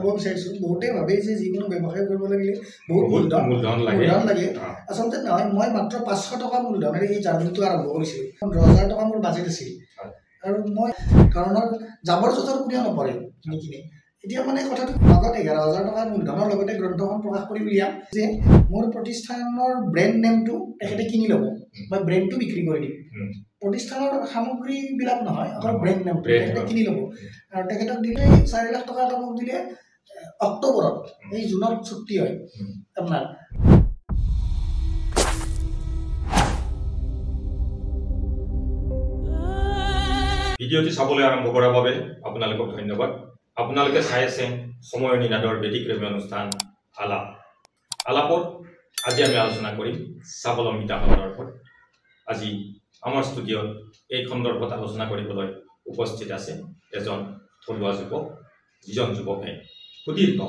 ক'ব বিচাৰিছোঁ বহুতে ভাবে যে যিকোনো ব্যৱসায় কৰিব লাগিলে বহুত মূলধন লাগে আচলতে নহয় মই মাত্ৰ 500 টকা মূলধনেৰে এই জাৰ্নিটো আৰম্ভ কৰিছিলোঁ 15,000 টকা মোৰ বাজেট আছিল আৰু মই ধৰণৰ জাবৰ জোঁথৰ কোনেও নপৰে কিনি এতিয়া মানে কথাটো লগত 11,000 টকা মূলধনৰ লগতে গ্ৰন্থখন প্ৰকাশ কৰি উলিয়াম যে মোৰ প্ৰতিষ্ঠানৰ ব্ৰেণ্ড নেমটো তেখেতে কিনি ল'ব মই ব্ৰেণ্ডটো বিক্ৰী কৰি দিম প্ৰতিষ্ঠানৰ সামগ্ৰীবিলাক নহয় অকল ব্ৰেণ্ড নেমটো তেখেতে কিনি ল'ব আৰু তেখেতক দিলে 4 লাখ টকা এটা মোক দিলে অক্টোবৰত এই জুনত চুক্তি হয় আপোনাৰ ভিডিঅ'টি চাবলৈ আৰম্ভ কৰাৰ বাবে আপোনালোকক ধন্যবাদ আপোনালোকে চাই আছে সময় নিনাদৰ বেদিক ৰেডিঅ' অনুষ্ঠান আলাপত আজি আমি আলোচনা কৰিম স্বাৱলম্বিতা খণ্ডৰ ওপৰত আজি আমাৰ ষ্টুডিঅ'ত এই খণ্ডৰ আলোচনা কৰিবলৈ উপস্থিত আছে এজন থলুৱা যুৱক যিজন যুৱকে সুদীৰ্ঘ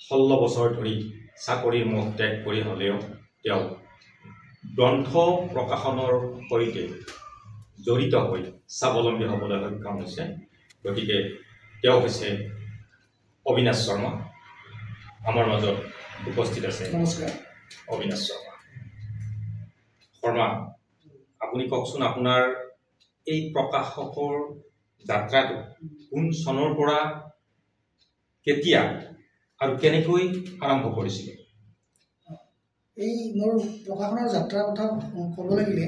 16 বছৰ ধৰি চাকৰিৰ মুখ ত্যাগ কৰি হ'লেও তেওঁ গ্ৰন্থ প্ৰকাশনৰ সৈতে জড়িত হৈ স্বাৱলম্বী হ'বলৈ সক্ষম হৈছে গতিকে তেওঁ হৈছে অবিনাশ শৰ্মা আমাৰ মাজত উপস্থিত আছে নমস্কাৰ অবিনাশ শৰ্মা আপুনি কওকচোন আপোনাৰ এই প্ৰকাশকৰ যাত্ৰাটো কোন চনৰ পৰা কেতিয়া আৰু কেনেকৈ আৰম্ভ কৰিছিলে এই মোৰ প্ৰকাশনৰ যাত্ৰাৰ কথা ক'ব লাগিলে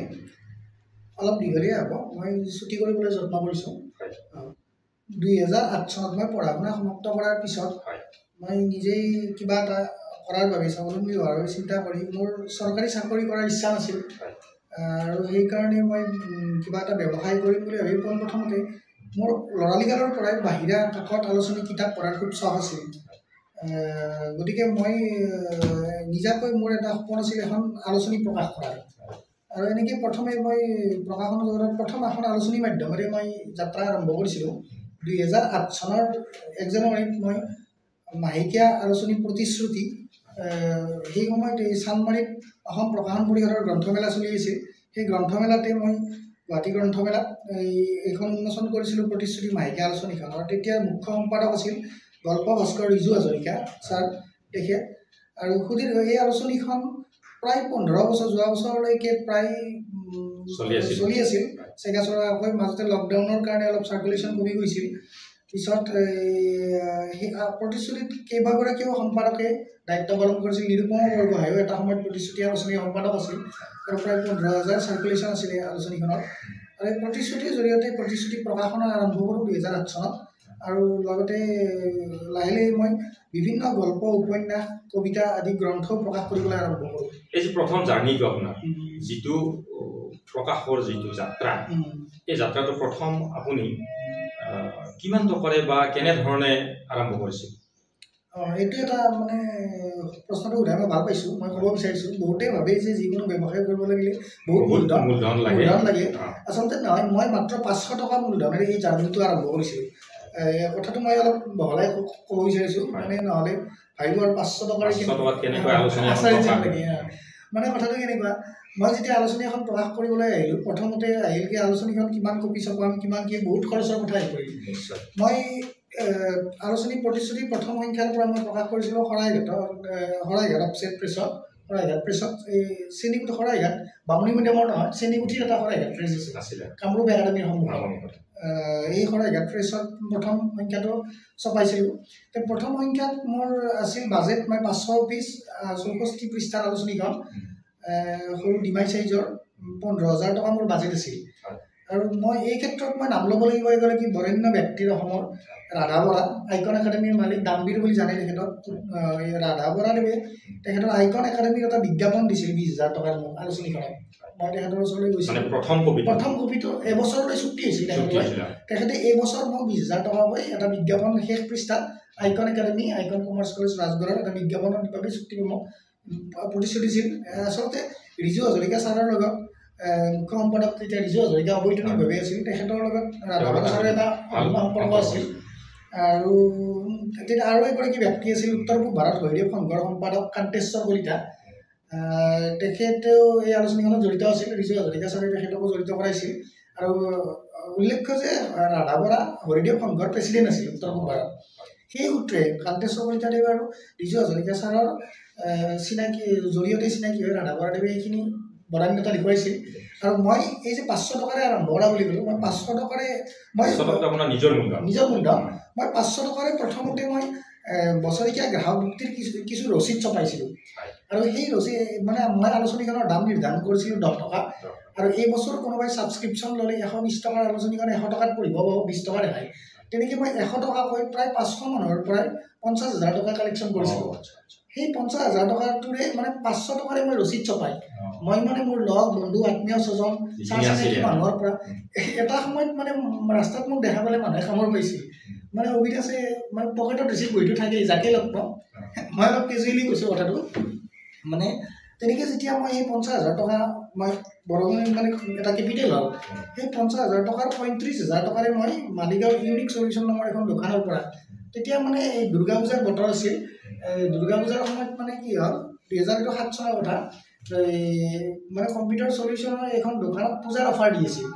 অলপ দীঘলীয়া হ'ব মই ছুটি কৰিবলৈ যত্ন কৰিছোঁ 2008 চনত মই পঢ়া শুনা সমাপ্ত কৰাৰ পিছত মই নিজেই কিবা এটা কৰাৰ বাবে স্বাৱলম্বী হোৱাৰ বাবে চিন্তা কৰি মোৰ চৰকাৰী চাকৰি কৰাৰ ইচ্ছা নাছিল আৰু সেইকাৰণে মই কিবা এটা ব্যৱসায় কৰিম বুলি ভাবি পোনপ্ৰথমতে মোৰ ল'ৰালিকালৰ পৰাই বাহিৰা কাকত আলোচনী কিতাপ পঢ়াৰ খুব চখ আছিল গতিকে মই নিজাকৈ মোৰ এটা সপোন আছিল এখন আলোচনী প্ৰকাশ কৰাৰ আৰু এনেকৈ প্ৰথমে মই প্ৰকাশন জগতত প্ৰথম এখন আলোচনী মাধ্যমেৰে মই যাত্ৰা আৰম্ভ কৰিছিলোঁ 2008 চনৰ 1 জানুৱাৰীত মই মাহেকীয়া আলোচনী প্ৰতিশ্ৰুতি সেই সময়ত এই চানমাৰীত অসম প্ৰকাশন পৰিষদৰ গ্ৰন্থমেলা চলি আছিল সেই গ্ৰন্থমেলাতে মই গুৱাহাটী গ্ৰন্থমেলাত এইখন উন্মোচন কৰিছিলোঁ প্ৰতিশ্ৰুতি মাহেকীয়া আলোচনীখন আৰু তেতিয়া মুখ্য সম্পাদক আছিল গল্প ভাস্কৰ ৰিজু হাজৰিকা ছাৰ তেখেত আৰু সুদীৰ্ঘ এই আলোচনীখন প্ৰায় 15 বছৰ যোৱা বছৰলৈকে প্ৰায় চলি আছিল চেগাচৰাকৈ মাজতে লকডাউনৰ কাৰণে অলপ চাৰ্কুলেশ্যন কমি গৈছিল পিছত সেই প্ৰতিশ্ৰুতিত কেইবাগৰাকীও সম্পাদকে দায়িত্ব পালন কৰিছিল নিৰূপম বৰগোহাঁইও এটা সময়ত প্ৰতিশ্ৰুতি আলোচনীৰ সম্পাদক আছিল আৰু প্ৰায় 15,000 চাৰ্কুলেশ্যন আছিলে আলোচনীখনৰ আৰু এই প্ৰতিশ্ৰুতিৰ জৰিয়তে প্ৰতিশ্ৰুতি প্ৰকাশনৰ আৰম্ভ কৰোঁ 2008 চনত আৰু লগতে লাহে লাহে মই বিভিন্ন গল্প উপন্যাস কবিতা আদি গ্ৰন্থ প্ৰকাশ কৰিবলৈ আৰম্ভ কৰোঁ এই যে প্ৰথম জাৰ্নিটো আপোনাৰ যিটো প্ৰকাশৰ যিটো যাত্ৰা এই যাত্ৰাটো প্ৰথম আপুনি কিমান টকাৰে বা কেনেধৰণে আৰম্ভ কৰিছিল এইটো এটা মানে প্ৰশ্নটো উঠাই মই ভাল পাইছোঁ মই ক'ব বিচাৰিছোঁ বহুতে ভাবে যে যিকোনো ব্যৱসায় কৰিব লাগিলে বহুত মূলধন লাগে আচলতে নহয় মই মাত্ৰ 500 টকা মূলধনেৰে এই জাৰ্নিটো আৰম্ভ কৰিছিলোঁ কথাটো মই অলপ বহলাই ক'ব বিচাৰিছোঁ মানে নহ'লে ভাবিব আৰু 500 টকাৰ মানে কথাটো কেনেকুৱা মই যেতিয়া আলোচনী এখন প্ৰকাশ কৰিবলৈ আহিলোঁ প্ৰথমতে আহিল কি আলোচনীখন কিমান কপি ছপাম কিমান কি বহুত খৰচৰ কথা আহি পৰিল মই আলোচনী প্ৰতিশ্ৰুতি প্ৰথম সংখ্যাৰ পৰা মই প্ৰকাশ কৰিছিলোঁ শৰাইঘাট অফছেট প্ৰেছত শৰাইঘাট প্ৰেছত এই শ্ৰেণীকোঠী শৰাইঘাট বামুণী মিডিয়ামৰ নহয় শ্ৰেণীকোঠীৰ এটা শৰাইঘাট প্ৰেছ আছিলে কামৰূপ একাডেমীৰ সন্মুখত এই শৰাইঘাট প্ৰেছত প্ৰথম সংখ্যাটো ছপাইছিলোঁ প্ৰথম সংখ্যাত মোৰ আছিল বাজেট মই 500 পিচ 64 পৃষ্ঠাৰ আলোচনীখন সৰু ডিমাই চাইজৰ 15,000 টকা মোৰ বাজেট আছিল আৰু মই এই ক্ষেত্ৰত মই নাম ল'ব লাগিব এগৰাকী বৰেণ্য ব্যক্তিৰ অসমৰ ৰাধা বৰা আইকন একাডেমীৰ মালিক দামবীৰ বুলি জানে তেখেতক ৰাধা বৰাদেৱে তেখেতৰ আইকন একাডেমীৰ এটা বিজ্ঞাপন দিছিল 20,000 টকাৰ মোক আলোচনীখনত মই তেখেতৰ ওচৰলৈ গৈছিলোঁ প্ৰথম কপিটো এবছৰলৈ চুক্তি হৈছিল তেখেতে এইবছৰ মোক 20,000 টকাকৈ এটা বিজ্ঞাপন শেষ পৃষ্ঠাত icon academy icon commerce college ৰাজগড়ত এটা বিজ্ঞাপনৰ বাবে চুক্তি মোক প্ৰতিশ্ৰুতি দিছিল আচলতে ৰিজু হাজৰিকা ছাৰৰ লগত মুখ্য সম্পাদক তেতিয়া ৰিজু হাজৰিকা অবৈতনিকভাৱে আছিল তেখেতৰ লগত ৰাধা ছাৰৰ এটা সম্পৰ্ক আছিল আৰু তেতিয়া আৰু এগৰাকী ব্যক্তি আছিল উত্তৰ পূব ভাৰত হৰিদেৱ সংঘৰ সম্পাদক কান্তেশ্বৰ কলিতা তেখেতেও এই আলোচনীখনত জড়িত আছিল ৰিজু হাজৰিকা ছাৰে তেখেতকো জড়িত কৰাইছিল আৰু উল্লেখ্য যে ৰাধা বৰা হৰিদেৱ সংঘৰ প্ৰেছিডেণ্ট আছিল উত্তৰ পূব ভাৰত সেই সূত্ৰে কান্তেশ্বৰ কলিতাদেৱ আৰু ৰিজু হাজৰিকা ছাৰৰ চিনাকি জৰিয়তে চিনাকি হৈ ৰাধা বৰাদেৱে এইখিনি বৰান্যতা দেখুৱাইছিল আৰু মই এই যে 500 টকাৰে আৰম্ভ কৰা বুলি ক'লোঁ মই 500 টকাৰে মই আপোনাৰ নিজৰ মূল্য মই 500 টকাৰে প্ৰথমতে মই বছৰেকীয়া গ্ৰাহক মুক্তিৰ কিছু ৰচিদ ছপাইছিলোঁ আৰু সেই ৰচিদ মানে মই আলোচনীখনৰ দাম নিৰ্ধাৰণ কৰিছিলোঁ 10 টকা আৰু এই বছৰ কোনোবাই ছাবস্ক্ৰিপশ্যন ল'লে 120 টকাৰ আলোচনীখন 100 টকাত পঢ়িব পাব 20 টকা ৰেহাই তেনেকৈ মই 100 টকাকৈ প্ৰায় 500 মানুহৰ পৰাই 50,000 টকা কালেকশ্যন কৰিছিলোঁ সেই 50,000 টকাটোৰে মানে 500 টকাৰে মই ৰচিদ ছপাই মই মানে মোৰ লগ বন্ধু আত্মীয় স্বজন চিনাকি মানুহৰ পৰা এটা সময়ত মানে ৰাস্তাত মোক দেখা পালে মানুহে কামৰ পাইছিল মানে অভিত আছে মানে পকেটত ৰিচিভ বহিটো থাকে যাকে লগ পাওঁ মই অলপ কেজুৱেলি কৈছোঁ কথাটো মানে তেনেকৈ যেতিয়া মই এই 50,000 টকা মই বৰঙণি মানে এটা কেপিটেল হ'ল সেই 50,000 টকাৰ 35,000 টকাৰে মই মালিগাঁও ইউনিক চলিউশ্যন নামৰ এখন দোকানৰ পৰা তেতিয়া মানে এই দুৰ্গা পূজাৰ বতৰ আছিল দুৰ্গা পূজাৰ সময়ত মানে কি হ'ল 2007 চনৰ কথা মানে কম্পিউটাৰ চলিউশ্যনৰ এখন দোকানত পূজাৰ অফাৰ দি আছিল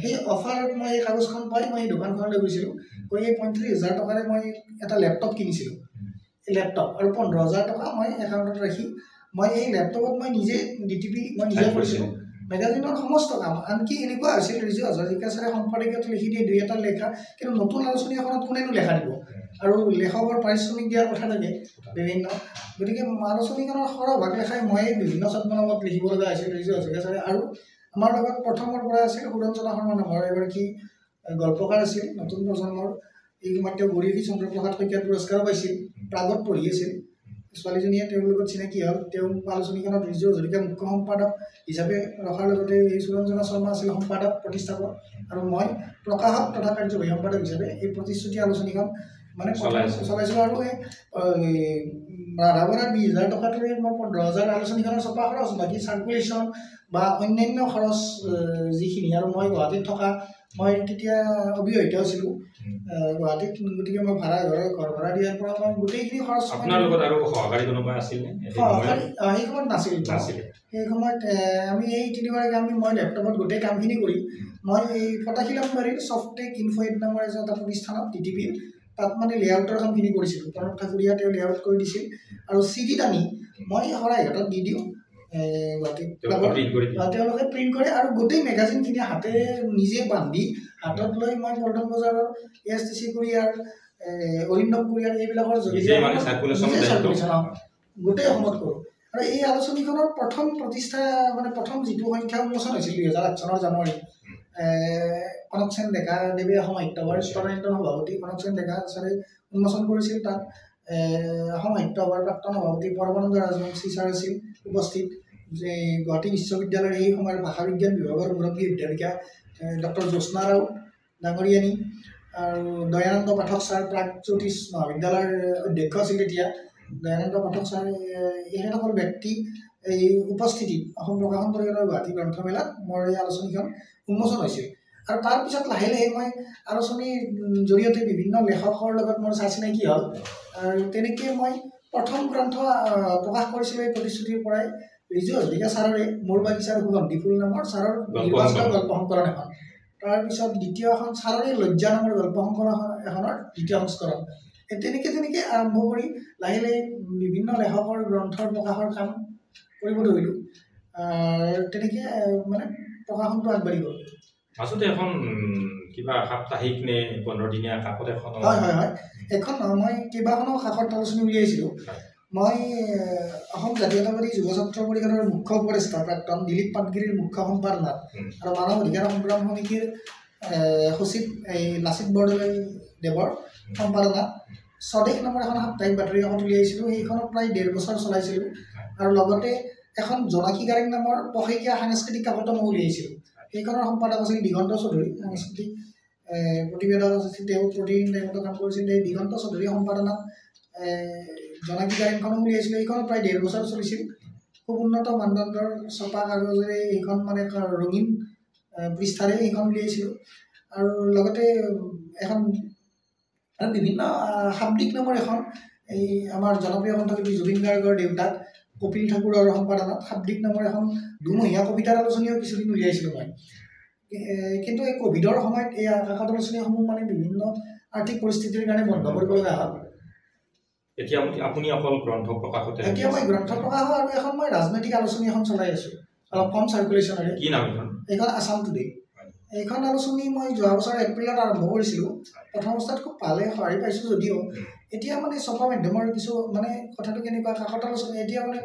সেই অফাৰত মই এই কাগজখন পাই মই এই দোকানখনলৈ গৈছিলোঁ গৈ এই 35,000 টকাৰে মই এটা লেপটপ কিনিছিলোঁ লেপটপ আৰু 15,000 টকা মই একাউণ্টত ৰাখি মই এই লেপটপত মই নিজে ডিটিপি মই নিজে কৰিছিলোঁ মেগাজিনৰ সমস্ত কাম আনকি এনেকুৱা আছিল ৰিজু হাজৰিকা ছাৰে সম্পাদকীয়ত লিখি দিয়ে 2-এটা লেখা কিন্তু নতুন আলোচনী এখনত কোনেনো লেখা দিব আৰু লেখকৰ পাৰিশ্ৰমিক দিয়াৰ কথা থাকে বিভিন্ন গতিকে আলোচনীখনৰ সৰহভাগ লেখাই মই বিভিন্ন ছদ্মনামত লিখিব লগা হৈছিল ৰিজু হাজৰিকা ছাৰে আৰু আমাৰ লগত প্ৰথমৰ পৰা আছিল সুৰঞ্জনা শৰ্মা নামৰ এগৰাকী গল্পকাৰ আছিল নতুন প্ৰজন্মৰ এই সময়ত তেওঁ গৌৰীশী চন্দ্ৰপ্ৰসাদ শইকীয়াৰ পুৰস্কাৰো পাইছিল প্ৰাগত পঢ়ি আছিল ছোৱালীজনীয়ে তেওঁৰ লগত চিনাকি হ'ল তেওঁ আলোচনীখনত ৰিজু হাজৰিকা মুখ্য সম্পাদক হিচাপে ৰখাৰ লগতে এই সুৰঞ্জনা শৰ্মা আছিল সম্পাদক প্ৰতিষ্ঠাপক আৰু মই প্ৰকাশক তথা কাৰ্যবাহী সম্পাদক হিচাপে এই প্ৰতিশ্ৰুতি আলোচনীখন মানে চলাইছিলোঁ আৰু এই ৰাধা বৰাৰ 20,000 টকাটোৰে মই 15,000 আলোচনীখনৰ ছপা খৰচ বাকী চাৰ্কুলেশ্যন বা অন্যান্য খৰচ যিখিনি আৰু মই গুৱাহাটীত থকা মই তেতিয়া অবিবাহিত আছিলোঁ গুৱাহাটীত গতিকে মই ঘৰ ভাড়া দিয়াৰ পৰা মই গোটেইখিনি খৰচ আপোনাৰ লগত আৰু সহকাৰী কোনোবা আছিল সেই সময়ত নাছিল সেই সময়ত আমি এই 3গৰাকী মই লেপটপত গোটেই কামখিনি কৰি মই এই ফটাশিলামবাৰীৰ ছফ্টেক ইনফয়েড নামৰ এটা প্ৰতিষ্ঠানত ডিটিপিৰ তাত মানে লেআউটৰ কামখিনি কৰিছিলোঁ প্ৰণৱ ঠাকুৰীয়া তেওঁ লেআউট কৰি দিছিল আৰু চিডিত আনি মই শৰাইঘাটত দি দিওঁ গুৱাহাটীত তেওঁলোকে প্ৰিণ্ট কৰে আৰু গোটেই মেগাজিনখিনি হাতেৰে নিজে বান্ধি হাতত লৈ মই পল্টন বজাৰৰ ASTC কুৰিয়াৰ অৰিন্দম কুৰিয়াৰ এইবিলাকৰ জৰিয়তে গোটেই অসমত কৰোঁ আৰু এই আলোচনীখনৰ প্ৰথম প্ৰতিষ্ঠা মানে প্ৰথম যিটো সংখ্যা উন্মোচন হৈছিল 2008 চনৰ জানুৱাৰীত কনক সেন ডেকা দেৱে সাহিত্যসভাৰ তদানীন্তন সভাপতি কনক সেন ডেকা ছাৰে উন্মোচন কৰিছিল তাত সাহিত্যসভাৰ প্ৰাক্তন সভাপতি পৰমানন্দ ৰাজবংশী ছাৰ আছিল উপস্থিত যে গুৱাহাটী বিশ্ববিদ্যালয়ৰ এই সময়ৰ ভাষা বিজ্ঞান বিভাগৰ মুৰব্বী অধ্যাপিকা ডক্টৰ জ্যোৎস্না ৰাও ডাঙৰীয়ানী আৰু দয়ানন্দ পাঠক ছাৰ প্ৰাগজ্যোতিষ মহাবিদ্যালয়ৰ অধ্যক্ষ আছিল তেতিয়া দয়ানন্দ পাঠক ছাৰ এহেসকল ব্যক্তি এই উপস্থিতিত অসম প্ৰকাশন পৰিষদৰ গুৱাহাটী গ্ৰন্থমেলাত মোৰ এই আলোচনীখন উন্মোচন হৈছিল আৰু তাৰপিছত লাহে লাহে মই আলোচনীৰ জৰিয়তে বিভিন্ন লেখকৰ লগত মোৰ চিনাকি হ'ল আৰু তেনেকৈ মই প্ৰথম গ্ৰন্থ প্ৰকাশ কৰিছিলোঁ এই প্ৰতিশ্ৰুতিৰ পৰাই ৰিজু হাজৰিকা ছাৰৰে মোৰ বাগিচাৰ সুগন্ধি ফুল নামৰ ছাৰৰ নিৰ্বাচিত গল্প সংকলন এখন তাৰপিছত দ্বিতীয় এখন ছাৰৰে লজ্জা নামৰ গল্প সংকলন এখনৰ দ্বিতীয় সংস্কৰণ তেনেকৈ আৰম্ভ কৰি লাহে লাহে বিভিন্ন লেখকৰ গ্ৰন্থৰ প্ৰকাশৰ কাম কৰিব ধৰিলোঁ তেনেকৈ মানে প্ৰকাশনটো আগবাঢ়ি গ'ল মাজতে এখন কিবা সাপ্তাহিক নে 15-দিনীয়া কাকত এখন হয় এখন মই কেইবাখনো কাকত আলোচনী উলিয়াইছিলোঁ মই অসম জাতীয়তাবাদী যুৱ ছাত্ৰ পৰিষদৰ মুখ্য উপদেষ্টা প্ৰাক্তন দিলীপ পাটগিৰিৰ মুখ্য সম্পাদনাত আৰু মানৱ অধিকাৰ সংগ্ৰাম সমিতিৰ সচিব এই লাচিত বৰদলৈ দেৱৰ সম্পাদনাত স্বদেশ নামৰ এখন সাপ্তাহিক বাতৰি কাকত উলিয়াইছিলোঁ সেইখনত প্ৰায় 1.5 বছৰ চলাইছিলোঁ আৰু লগতে এখন জোনাকী গাৰেং নামৰ পষেকীয়া সাংস্কৃতিক কাকতো মই উলিয়াইছিলোঁ সেইখনৰ সম্পাদক আছিল দিগন্ত চৌধুৰী সাংস্কৃতিক প্ৰতিবেদক আছিল তেওঁ প্ৰতিদিন টাইমতো কাম কৰিছিল এই দিগন্ত চৌধুৰী সম্পাদনাত জোনাকী গাৰেংখনো উলিয়াইছিলোঁ এইখনো প্ৰায় 1.5 বছৰ চলিছিল খুব উন্নত মানদণ্ডৰ ছপা কাগজেৰে এইখন মানে ৰঙীন পৃষ্ঠাৰে এইখন উলিয়াইছিলোঁ আৰু লগতে এখন বিভিন্ন শাব্দিক নামৰ এখন এই আমাৰ জনপ্ৰিয় কণ্ঠশিল্পী জুবিন গাৰ্গৰ দেউতাক কপিল ঠাকুৰৰ সম্পাদনাত শাব্দিক নামৰ এখন দুমহীয়া কবিতাৰ আলোচনীও কিছুদিন উলিয়াইছিলোঁ মই কিন্তু এই ক'ভিডৰ সময়ত এই কাকত আলোচনীসমূহ মানে বিভিন্ন আৰ্থিক পৰিস্থিতিৰ কাৰণে বন্ধ কৰিব লগা হ'ল। এতিয়া আপুনি অকল গ্ৰন্থ প্ৰকাশতে এতিয়া মই গ্ৰন্থ প্ৰকাশ আৰু এখন মই ৰাজনৈতিক আলোচনী এখন চলাই আছো, অলপ কম চাৰ্কুলেশ্যনৰে। কি নাম এইখন আছাম টুডে। এইখন আলোচনী মই যোৱা বছৰ এপ্ৰিলত আৰম্ভ কৰিছিলোঁ। প্ৰথম অৱস্থাত খুব ভালে সঁহাৰি পাইছোঁ যদিও এতিয়া মানে ছপা মাধ্যমৰ কিছু মানে কথাটো কেনেকুৱা, কাকত আলোচনী এতিয়া মানে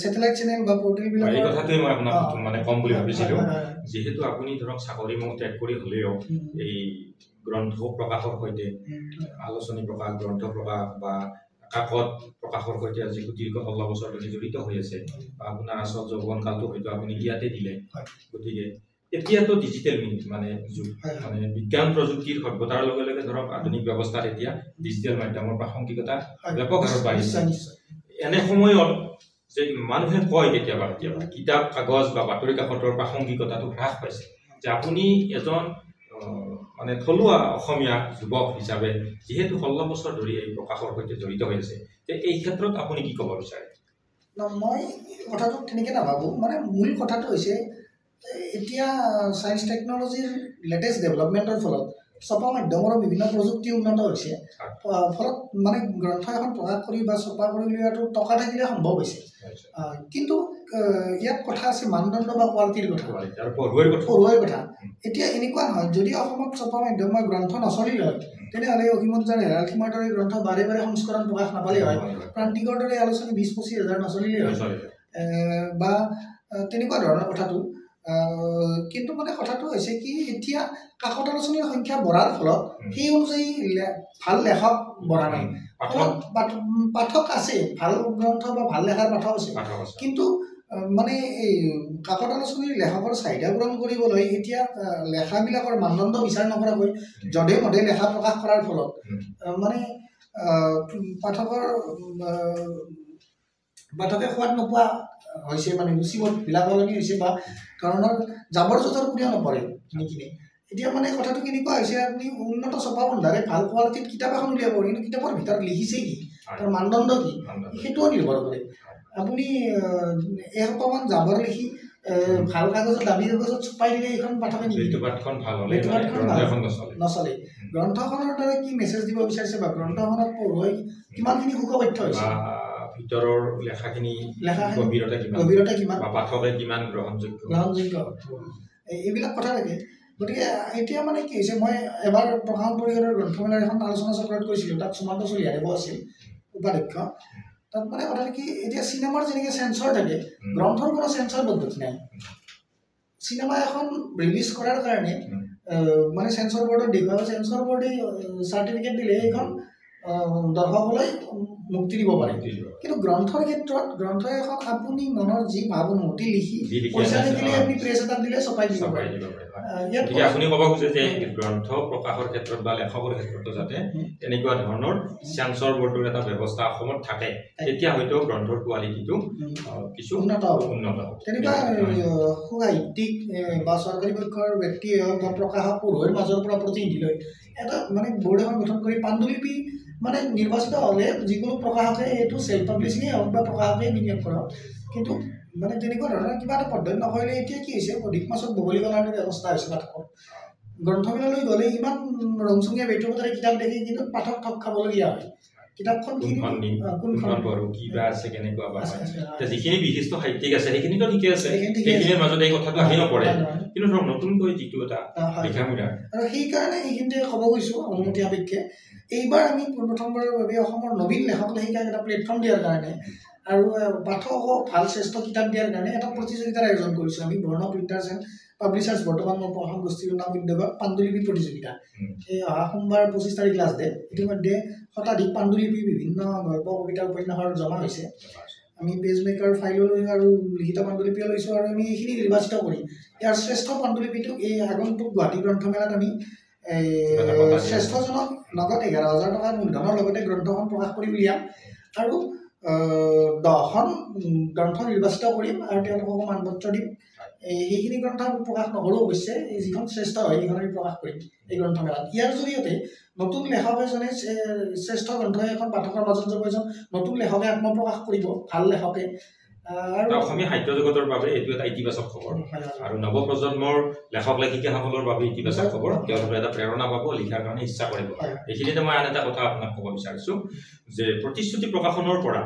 ছেটেলাইট চেনেল বা পৰ্টেলবিলাক এই কথাটোৱে মই আপোনাক মানে কম বুলি ভাবিছিলোঁ। যিহেতু আপুনি ধৰক চাকৰি ত্যাগ কৰি হ'লেও এই গ্ৰন্থ প্ৰকাশৰ সৈতে আলোচনী প্ৰকাশ, গ্ৰন্থ প্ৰকাশ বা কাকত প্ৰকাশৰ সৈতে আজি দীৰ্ঘ 16 বছৰ ধৰি জড়িত হৈ আছে, বা আপোনাৰ আচল যৌৱন কালটো হয়তো আপুনি ইয়াতে দিলে। গতিকে এতিয়াতো ডিজিটেল মানে যুগ, মানে বিজ্ঞান প্ৰযুক্তিৰ সভ্যতাৰ লগে লগে ধৰক আধুনিক ব্যৱস্থাত এতিয়া ডিজিটেল মাধ্যমৰ প্ৰাসংগিকতা ব্যাপক হাৰত বাঢ়িছে। এনে সময়ত যে মানুহে কয় কেতিয়াবা কিতাপ কাগজ বা বাতৰি কাকতৰ প্ৰাসংগিকতাটো হ্ৰাস পাইছে, যে আপুনি এজন মানে থলুৱা অসমীয়া যুৱক হিচাপে যিহেতু 16 বছৰ ধৰি এই প্ৰকাশৰ সৈতে জড়িত হৈ আছে, যে এই ক্ষেত্ৰত আপুনি কি ক'ব বিচাৰে? মই কথাটো তেনেকৈ নাভাবোঁ। মানে মূল কথাটো হৈছে এতিয়া ছায়েন্স টেকন'লজিৰ লেটেষ্ট ডেভেলপমেণ্টৰ ফলত ছপা মাধ্যমৰো বিভিন্ন প্ৰযুক্তি উন্নত হৈছে। ফলত মানে গ্ৰন্থ এখন প্ৰকাশ কৰি বা ছপা কৰি উলিওৱাটো টকা থাকিলে সম্ভৱ হৈছে। কিন্তু ইয়াত কথা আছে মানদণ্ড বা কোৱালিটিৰ কথা, পঢ়ুৱৈৰ কথা। এতিয়া এনেকুৱা নহয়, যদি অসমত ছপা মাধ্যম বা গ্ৰন্থ নচলিলে হয়, তেনেহ'লে অসীমত যাৰ হেৰাল সীমাৰ দৰে গ্ৰন্থ বাৰে বাৰে সংস্কৰণ প্ৰকাশ নাপালে হয়, প্ৰান্তিকৰ দৰে আলোচনী 20-25 হাজাৰ নচলিলে হয়, বা তেনেকুৱা ধৰণৰ কথাটো। কিন্তু মানে কথাটো হৈছে কি, এতিয়া কাকত আলোচনীৰ সংখ্যা বঢ়াৰ ফলত সেই অনুযায়ী ভাল লেখক বঢ়া নাই। পাঠক আছে, ভাল গ্ৰন্থ বা ভাল লেখাৰ পাঠক আছে, কিন্তু মানে এই কাকত আলোচনীৰ লেখকৰ চাহিদা পূৰণ কৰিবলৈ এতিয়া লেখাবিলাকৰ মানদণ্ড বিচাৰ নকৰাকৈ যধে মধে লেখা প্ৰকাশ কৰাৰ ফলত মানে পাঠকে সোৱাদ নোপোৱা হৈছে, মানে ৰুচিবোধ বিলাক সলনি হৈছে, বা ধৰণৰ জাবৰ জোঁথৰ কোনেও নপৰে নিকিনে। এতিয়া মানে কথাটো কেনেকুৱা হৈছে, আপুনি উন্নত ছপা বন্ধাৰে ভাল কোৱালিটিত কিতাপ এখন উলিয়াব, কিন্তু কিতাপৰ ভিতৰত লিখিছে কি, তাৰ মানদণ্ড কি, সেইটোও নিৰ্ভৰ কৰে। আপুনি এসোপামান জাবৰ লিখি ভাল কাগজত দামী কাগজত ছপাই দিলে এইখন পাঠকে নচলে। গ্ৰন্থখনৰ দ্বাৰা কি মেছেজ দিব বিচাৰিছে, বা গ্ৰন্থখনত পঢ়ুৱৈ কিমানখিনি সুখপাঠ্য হৈছে, ভিতৰৰ লেখাখিনি গভীৰতা কিমান, পাঠকে কিমান গ্ৰহণযোগ্য, এইবিলাক কথা থাকে। গতিকে এতিয়া মানে কি হৈছে, মই এবাৰ প্ৰকাশন পৰিষদৰ গ্ৰন্থমেলাৰ এখন আলোচনা চক্ৰত গৈছিলোঁ, তাত সুমন্ত চলিহাদেৱ আছিল উপাধ্যক্ষ। তাত মানে কথাটো কি, এতিয়া চিনেমাৰ যেনেকৈ চেঞ্চৰ থাকে, গ্ৰন্থৰ কোনো চেঞ্চৰ পদ্ধতি নাই। চিনেমা এখন ৰিলিজ কৰাৰ কাৰণে মানে চেঞ্চৰ বৰ্ডত দেখুৱাব, চেঞ্চৰ বৰ্ডে চাৰ্টিফিকেট দিলে এইখন দৰ্শকলৈ মুক্তি দিব পাৰে। কিন্তু গ্ৰন্থৰ ক্ষেত্ৰত গ্ৰন্থ এখন আপুনি মনৰ যি ভাৱ অনুভূতি লিখি পইচা নিদিলে আপুনি প্ৰেছ এটাত দিলে ছপাই দিব পাৰে। আপুনি ক'ব খোজে যে গ্ৰন্থ প্ৰকাশৰ ক্ষেত্ৰত বা লেখকৰ ক্ষেত্ৰতো যাতে এনেকুৱা ধৰণৰ চেঞ্চৰ বৰ্ডৰ এটা ব্যৱস্থা অসমত থাকে, তেতিয়া হয়তো গ্ৰন্থৰ কোৱালিটিটো কিছু উন্নত হ'ব। তেনেকুৱা সাহিত্যিক বা চৰকাৰী পক্ষৰ ব্যক্তিয়ে হওক বা প্ৰকাশক পঢ়ুৱৈৰ মাজৰ পৰা প্ৰতিনিধি লৈ এটা মানে বৰ্ড এখন গঠন কৰি পাণ্ডুলিপি মানে নিৰ্বাচিত হ'লে যিকোনো প্ৰকাশকে এইটো চেল্ফ পাব্লিচিঙেই হওক বা প্ৰকাশকে বিনিয়োগ কৰক, কিন্তু মানে তেনেকুৱা ধৰণৰ কিবা এটা পদ্ধতি নকৰিলে এতিয়া কি হৈছে, অধিক মাছত বগলী কণাৰ ব্যৱস্থা হৈছে পাঠকৰ। গ্ৰন্থমেলালৈ গ'লে ইমান ৰংচঙীয়া বেতুপতাৰে কিতাপ দেখি, কিন্তু পাঠক ঠগ খাবলগীয়া হয়। কিতাপখন যিখিনি বিশিষ্ট সাহিত্যিক আছে সেইখিনিতো ঠিকে আছে, সেইখিনিৰ মাজত এই কথাটো আহি নপৰে, কিন্তু ধৰক নতুনকৈ যিটো এটা লিখামিৰা, আৰু সেইকাৰণে এইখিনিতে ক'ব গৈছোঁ অনুমতি সাপেক্ষে এইবাৰ আমি প্ৰথমবাৰৰ বাবে অসমৰ নবীন লেখক লেখিকাক এটা প্লেটফৰ্ম দিয়াৰ কাৰণে আৰু পাঠকক ভাল শ্ৰেষ্ঠ কিতাপ দিয়াৰ কাৰণে এটা প্ৰতিযোগিতাৰ আয়োজন কৰিছোঁ আমি। বৰ্ণ প্ৰিণ্টাৰ্ছ এণ্ড পাব্লিচাৰ্ছ বৰ্তমান মই প্ৰকাশন গোষ্ঠীৰ নাম উদ্যোগত পাণ্ডুলিপি প্ৰতিযোগিতা, এই অহা সোমবাৰ 25 তাৰিখ লাষ্ট ডেট। ইতিমধ্যে শতাধিক পাণ্ডুলিপি বিভিন্ন গল্প কবিতা উপন্যাসৰ জমা হৈছে। আমি পেজ মেকাৰ ফাইলো লৈ আৰু লিখিত পাণ্ডুলিপিও লৈছোঁ, আৰু আমি এইখিনি নিৰ্বাচিত কৰি ইয়াৰ শ্ৰেষ্ঠ পাণ্ডুলিপিটোক এই আগন্তুক গুৱাহাটী গ্ৰন্থমেলাত আমি শ্ৰেষ্ঠজনক নগদ 11,000 টকাৰ মূলধনৰ লগতে গ্ৰন্থখন প্ৰকাশ কৰি উলিয়াম, আৰু 10খন গ্ৰন্থ নিৰ্বাচিত কৰিম আৰু তেওঁলোককো মানপত্ৰ দিম। সেইখিনি গ্ৰন্থ প্ৰকাশ নকৰোঁ অৱশ্যে, যিখন শ্ৰেষ্ঠ হয় সেইখন আমি প্ৰকাশ কৰিম এই গ্ৰন্থমেলাত। ইয়াৰ জৰিয়তে নতুন লেখক এজনে শ্ৰেষ্ঠ গ্ৰন্থ এখন পাঠকৰ মাজত যাব, এজন নতুন লেখকে আত্মপ্ৰকাশ কৰিব, ভাল লেখকে অসমীয়া সাহিত্য জগতৰ বাবে এইটো এটা ইতিবাচক খবৰ আৰু নৱপ্ৰজন্মৰ লেখক লেখিকাসকলৰ বাবে ইতিবাচক খবৰ তেওঁলোকে এটা প্ৰেৰণা পাব লিখাৰ কাৰণে ইচ্ছা কৰিব এইখিনিতে মই আন এটা কথা আপোনাক ক'ব বিচাৰিছোঁ যে প্ৰতিশ্ৰুতি প্ৰকাশনৰ পৰা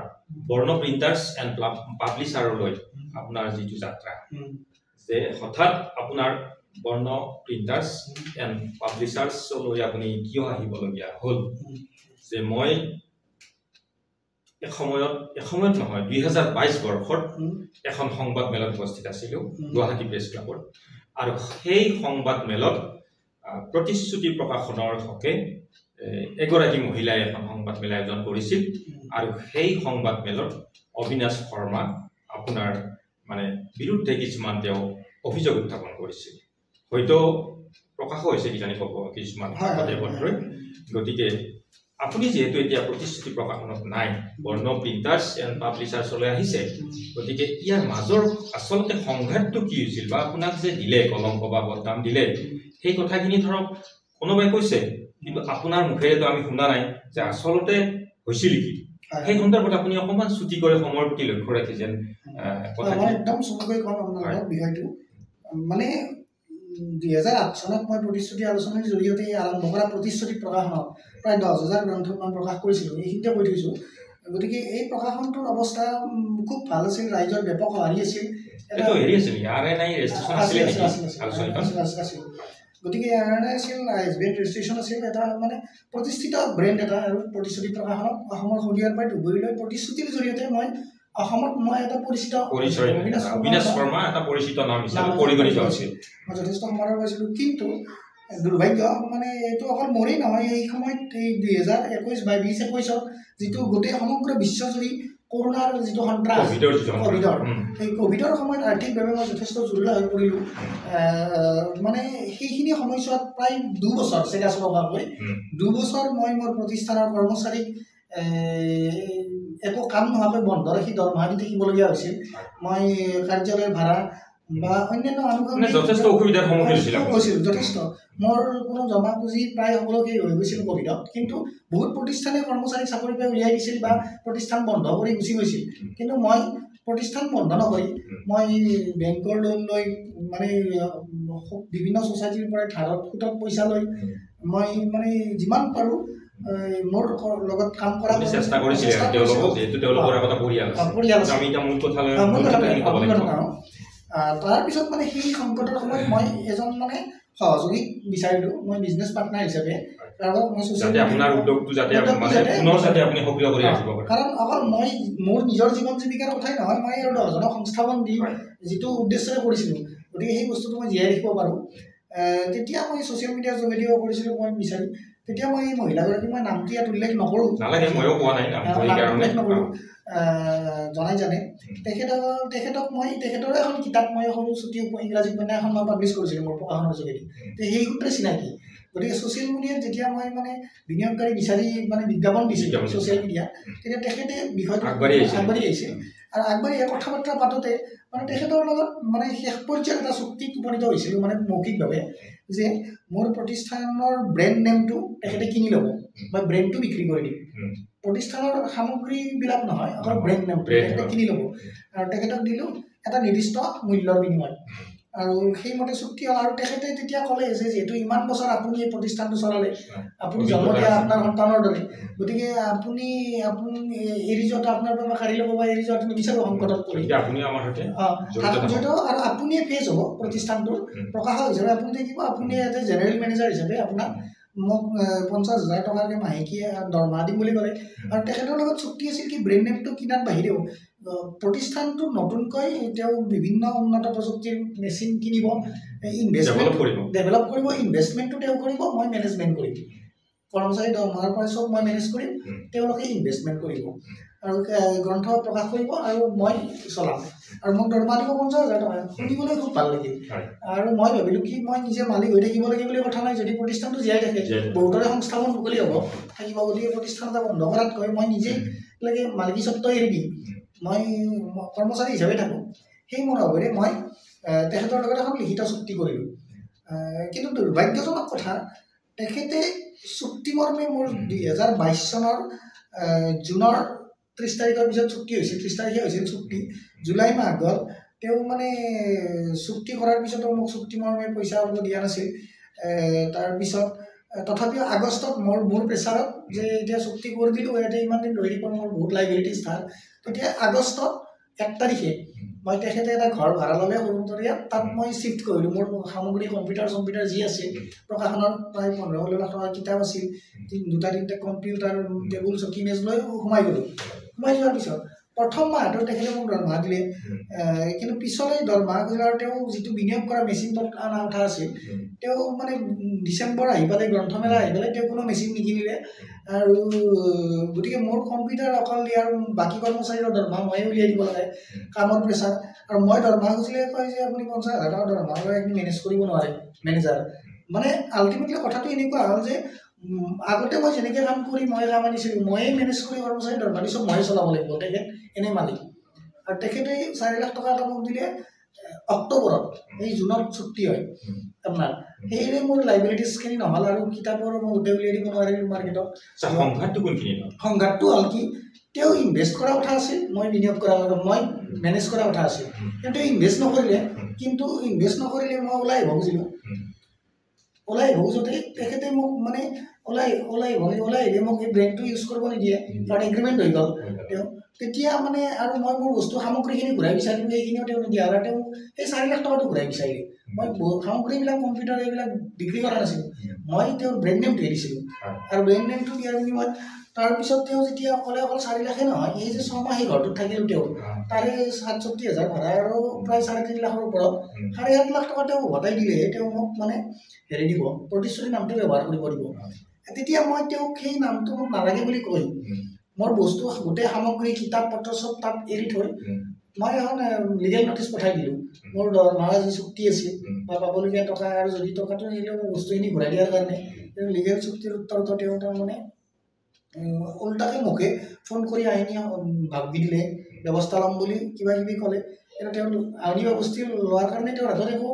বৰ্ণ প্ৰিণ্টাৰ্ছ এণ্ড পাব্লিছাৰলৈ আপোনাৰ যিটো যাত্ৰা যে হঠাৎ আপোনাৰ বৰ্ণ প্ৰিণ্টাৰ্ছ এণ্ড পাব্লিছাৰ্ছলৈ আপুনি কিয় আহিবলগীয়া হ'ল যে মই এসময়ত নহয় 2022 বৰ্ষত এখন সংবাদ মেলত উপস্থিত আছিলোঁ গুৱাহাটী প্ৰেছ ক্লাবত আৰু সেই সংবাদ মেলত প্ৰতিশ্ৰুতি প্ৰকাশনৰ হকে এগৰাকী মহিলাই এখন সংবাদ মেল আয়োজন কৰিছিল আৰু সেই সংবাদ মেলত অবিনাশ শৰ্মা আপোনাৰ মানে বিৰুদ্ধে কিছুমান তেওঁ অভিযোগ উত্থাপন কৰিছিল হয়তো প্ৰকাশ হৈছে কিজানি কিছুমান পদে পত্ৰই গতিকে আপুনি যেহেতু এতিয়া প্ৰতিশ্ৰুতি প্ৰকাশনত নাই বৰ্ণ প্ৰিণ্টাৰ্ছ এণ্ড পাব্লিছাৰ্ছলৈ আহিছে গতিকে ইয়াৰ মাজৰ আচলতে সংঘাতটো কি হৈছিল বা আপোনাক যে দিলে কলংক বা বদনাম দিলে সেই কথাখিনি ধৰক কোনোবাই কৈছে কিন্তু আপোনাৰ মুখেৰেতো আমি শুনা নাই যে আচলতে হৈছিল কি সেই সন্দৰ্ভত আপুনি অকণমান ছুটি কৰি সময়ৰ প্ৰতি লক্ষ্য ৰাখি যেন কথা একদম চমুকৈ ক'ম আপোনাৰ বিষয়টো মানে 2008 চনত মই প্ৰতিশ্ৰুতি আলোচনীৰ জৰিয়তে আৰম্ভ কৰা প্ৰতিশ্ৰুতি প্ৰকাশনত প্ৰায় 10,000 গ্ৰন্থ মই প্ৰকাশ কৰিছিলোঁ এইখিনিতে কৈ থৈছোঁ গতিকে এই প্ৰকাশনটোৰ অৱস্থা খুব ভাল আছিল ৰাইজৰ ব্যাপক সঁহাৰি আছিল গতিকে SBN ৰেজিষ্ট্ৰেশ্যন আছিল এটা মানে প্ৰতিষ্ঠিত ব্ৰেণ্ড এটা আৰু প্ৰতিশ্ৰুতি প্ৰকাশনত অসমৰ শদিয়াৰ পৰা ধুবুৰীলৈ প্ৰতিশ্ৰুতিৰ জৰিয়তে মই অসমত মই এটা পৰিচিত অবিনাশ শৰ্মা এটা পৰিচিত নাম হিচাপে পৰিগণিত হৈছিল মই যথেষ্ট সমাদৰ পাইছিলোঁ কিন্তু দুৰ্ভাগ্য মানে এইটো অকল মোৰেই নহয় এই সময়ত এই 2021 বা 2021 যিটো গোটেই সমগ্ৰ বিশ্বজুৰি কৰোণাৰ যিটো সন্ত্ৰাস সেই কোভিডৰ সময়ত আৰ্থিকভাৱে মই যথেষ্ট জৰুৰী হৈ পৰিলোঁ মানে সেইখিনি সময়ছোৱাত প্ৰায় 2 বছৰ চেগা চলোৱাকৈ 2 বছৰ মই মোৰ প্ৰতিষ্ঠানৰ কৰ্মচাৰীক একো কাম নোহোৱাকৈ বন্ধ ৰাখি দৰমহা দি থাকিবলগীয়া হৈছিল মই কাৰ্যালয়ৰ ভাড়া বা অন্যান্য আনুষংগিক যথেষ্ট অসুবিধাৰ সন্মুখীন হৈছিল যথেষ্ট মোৰ কোনো জমা পুঁজি প্ৰায় সকলোকে হৈ গৈছিল কোভিডত কিন্তু বহুত প্ৰতিষ্ঠানে কৰ্মচাৰীক চাকৰি পাই উলিয়াই দিছিল বা প্ৰতিষ্ঠান বন্ধ কৰি গুচি গৈছিল কিন্তু মই প্ৰতিষ্ঠান বন্ধ নকৰি মই বেংকৰ লোন লৈ মানে বিভিন্ন ছ'চাইটিৰ পৰা ধাৰত সুতত পইচা লৈ মই মানে যিমান পাৰোঁ মোৰ লগত কাম কৰা চেষ্টা কৰিছিল তেওঁলোকৰ এটা পৰিয়াল আমি এতিয়া মূল কথালৈ তাৰপিছত মানে সেই সংকটৰ সময়ত মই এজন মানে সহযোগী বিচাৰিলোঁ মই বিজনেছ পাৰ্টনাৰ হিচাপে কাৰণ অকল মই মোৰ নিজৰ জীৱন জীৱিকাৰ কথাই নহয় মই আৰু 10জনক সংস্থাপন দি যিটো উদ্দেশ্যৰে কৰিছিলোঁ গতিকে সেই বস্তুটো মই জীয়াই ৰাখিব পাৰোঁ তেতিয়া মই ছ'চিয়েল মিডিয়াৰ যোগেদিও কৰিছিলোঁ মই বিচাৰি তেতিয়া মই এই মহিলাগৰাকী মই নামটো ইয়াত উল্লেখ নকৰোঁ জনাই জানে তেখেতক মই তেখেতৰে এখন কিতাপ মই সৰু ছুটি ইংৰাজী উপন্যাস এখন মই পাব্লিছ কৰিছিলোঁ মোৰ প্ৰকাশনৰ যোগেদি সেই সূত্ৰে চিনাকি গতিকে ছ'চিয়েল মিডিয়াত যেতিয়া মই মানে বিনিয়োগকাৰী বিচাৰি মানে বিজ্ঞাপন দিছিলোঁ ছ'চিয়েল মিডিয়াত তেতিয়া তেখেতে বিষয়টো আগবাঢ়ি আহিছিল আৰু আগবাঢ়ি কথা বাৰ্তা পাতোঁতে মানে তেখেতৰ লগত মানে শেষ পৰ্যায়ত এটা চুক্তিত উপনীত হৈছিলোঁ মানে মৌখিকভাৱে যে মোৰ প্ৰতিষ্ঠানৰ ব্ৰেণ্ড নেমটো তেখেতে কিনি ল'ব মই ব্ৰেণ্ডটো বিক্ৰী কৰি দিম প্ৰতিষ্ঠানৰ সামগ্ৰীবিলাক নহয় অকল ব্ৰেণ্ড নেমটো তেখেতে কিনি ল'ব আৰু তেখেতক দিলোঁ এটা নিৰ্দিষ্ট মূল্যৰ বিনিময়ত আৰু সেইমতে চুক্তি হ'ল আৰু তেখেতে তেতিয়া ক'লে যে যিহেতু ইমান বছৰ আপুনি এই প্ৰতিষ্ঠানটো চলালে আপুনি জন্ম দিয়া আপোনাৰ সন্তানৰ দৰে গতিকে আপুনি এৰি যোৱাটো আপোনাৰ পৰা কাঢ়ি ল'ব বা এৰি যোৱাটো নিবিচাৰোঁ সংকটত পৰি যিহেতু আৰু আপুনিয়ে ফেচ হ'ব প্ৰতিষ্ঠানটোৰ প্ৰকাশক হিচাপে আপুনি থাকিব আপুনি এজ এ জেনেৰেল মেনেজাৰ হিচাপে আপোনাক মোক 50,000 টকাকৈ মাহেকীয়া দৰমহা দিম বুলি ক'লে আৰু তেখেতৰ লগত চুক্তি আছিল কি ব্ৰেণ্ড নেমটো কিনাত বাহিৰেও প্ৰতিষ্ঠানটো নতুনকৈ তেওঁ বিভিন্ন উন্নত প্ৰযুক্তিৰ মেচিন কিনিব ইনভেষ্টমেণ্ট ডেভেলপ কৰিব ইনভেষ্টমেণ্টটো তেওঁ কৰিব মই মেনেজমেণ্ট কৰিম কৰ্মচাৰী দৰমহাৰ পৰা চব মই মেনেজ কৰিম তেওঁলোকে ইনভেষ্টমেণ্ট কৰিব আৰু গ্ৰন্থ প্ৰকাশ কৰিব আৰু মই চলাম আৰু মোক দৰমহা দিব 50,000 টকা শুনিবলৈ খুব ভাল লাগিল আৰু মই ভাবিলোঁ কি মই নিজে মালিক হৈ থাকিব লাগে বুলি কথা নাই যদি প্ৰতিষ্ঠানটো জীয়াই থাকে বহুতৰে সংস্থাপন মুকলি হ'ব থাকিব গতিকে প্ৰতিষ্ঠান এটা বন্ধ কৰাতকৈ মই নিজেই লাগে মালিকী স্বত্ব এৰি দিম মই কৰ্মচাৰী হিচাপে থাকোঁ সেই মনোভাৱেৰে মই তেখেতৰ লগত এখন লিখিত চুক্তি কৰিলোঁ কিন্তু দুৰ্ভাগ্যজনক কথা তেখেতে চুক্তিমৰ্মে মোৰ 2022 চনৰ জুনৰ 30 তাৰিখৰ পিছত চুক্তি হৈছিল, 30 তাৰিখে হৈছিল চুক্তি, জুলাই মাহ গ'ল, তেওঁ মানে চুক্তি কৰাৰ পিছতো মোক চুক্তি মৰ্মে পইচা দিয়া নাছিল। তাৰপিছত তথাপিও আগষ্টত মোৰ প্ৰেছাৰত যে এতিয়া চুক্তি কৰি দিলোঁ, ইয়াতে ইমান দিন ৰৈ দিব, মোৰ বহুত লাইবিলিটিজ থাক। তেতিয়া আগষ্টত 1 তাৰিখে মই তেখেতে এটা ঘৰ ভাড়া ল'লে সৰুমতৰীয়াত, তাত মই শিফ্ট কৰিলোঁ। মোৰ সামগ্ৰী কম্পিউটাৰ যি আছিল, প্ৰকাশনৰ প্ৰায় 15-16 লাখ টকাৰ কিতাপ আছিল, 2-3টা কম্পিউটাৰ, টেবুল, চকী, মেজ লৈ সোমাই গ'লোঁ। সোমাই যোৱাৰ পিছত প্ৰথম মাহটো তেখেতে মোক দৰমহা দিলে, কিন্তু পিছলৈ দৰমহা দিলে আৰু তেওঁ যিটো বিনিয়োগ কৰা মেচিন অনা কথা আছিল, তেওঁ মানে ডিচেম্বৰ আহি পালে, গ্ৰন্থমেলা আহি পালে, তেওঁ কোনো মেচিন নিকিনিলে। আৰু গতিকে মোৰ কম্পিউটাৰ অকল দিয়াৰ বাকী কৰ্মচাৰীৰ দৰমহা ময়ে উলিয়াই দিব লাগে, কামৰ প্ৰেছাৰ। আৰু মই দৰমহা খুজিলে কয় যে আপুনি 50,000 টকা দৰমহা লৈ আপুনি মেনেজ কৰিব নোৱাৰে, মেনেজাৰ। মানে আল্টিমেটলি কথাটো এনেকুৱা হ'ল যে আগতে মই যেনেকৈ কাম কৰি মই কাম আনিছিলোঁ, ময়ে মেনেজ কৰি কৰ্মচাৰী দৰমহা দিছোঁ, ময়ে চলাব লাগিব, তেখেত এনে মালিক। আৰু তেখেতে 4 লাখ টকা এটা মোক দিলে অক্টোবৰত, এই জুনত চুক্তি হয় আপোনাৰ। সেয়েৰে মোৰ লাইবিলিটিজখিনি নহ'ল আৰু কিতাপৰ মই গোটেই উলিয়াই দিব নোৱাৰিলোঁ মাৰ্কেটত। সংঘাতটো হ'ল কি, তেওঁ ইনভেষ্ট কৰা কথা আছিল, মই বিনিয়োগ কৰা, মই মেনেজ কৰা কথা আছিল, কিন্তু ইনভেষ্ট নকৰিলে। কিন্তু ইনভেষ্ট নকৰিলে মই ওলাই আহিব খুজিলোঁ। ওলাই আহিব খুজোঁতে তেখেতে মোক মানে ওলাই আহিলে মোক এই ব্ৰেণ্ডটো ইউজ কৰিব নিদিয়ে, কাৰণ এগ্ৰিমেণ্ট হৈ গ'ল তেওঁ। তেতিয়া মানে আৰু মই মোৰ বস্তু সামগ্ৰীখিনি ঘূৰাই বিচাৰিলোঁ, এইখিনিও তেওঁ নিদিয়া, আৰু তেওঁ সেই 4 লাখ টকাটো ঘূৰাই বিচাৰিলে। মই সামগ্ৰীবিলাক কম্পিউটাৰ এইবিলাক বিক্ৰী কৰা নাছিলোঁ, মই তেওঁৰ ব্ৰেণ্ড নেম দি দিছিলোঁ। আৰু ব্ৰেণ্ড নেমটো দিয়াৰ বিনিময়ত তাৰপিছত তেওঁ যেতিয়া অকল 4 লাখে নহয়, এই যে 6 মাহ সেই ঘৰটোত থাকিলোঁ, তেওঁ তাৰে 67,000 ভাড়া আৰু প্ৰায় 3.5 লাখৰ ওপৰত 7.5 লাখ টকা তেওঁ উভতাই দিলেহে তেওঁ মোক মানে হেৰি দিব, প্ৰতিশ্ৰুতি নামটো ব্যৱহাৰ কৰিব দিব। তেতিয়া মই তেওঁক সেই নামটো মোক নালাগে বুলি কৈ মোৰ বস্তু গোটেই সামগ্ৰী, কিতাপ পত্ৰ চব তাত এৰি থৈ মই এখন লিগেল নটিচ পঠাই দিলোঁ। মোৰ দৰমহা যি চুক্তি আছিল বা পাবলগীয়া টকা, আৰু যদি টকাটো নিদিলেও বস্তুখিনি ঘূৰাই দিয়াৰ কাৰণে লিগেল চুক্তিৰ উত্তৰতো তেওঁ তাৰমানে উল্টাকে মোকে ফোন কৰি আইনী ভাবি দিলে, ব্যৱস্থা ল'ম বুলি কিবা কিবি ক'লে। কিন্তু তেওঁ আইনী ব্যৱস্থা লোৱাৰ কাৰণে তেওঁৰ হাতত একো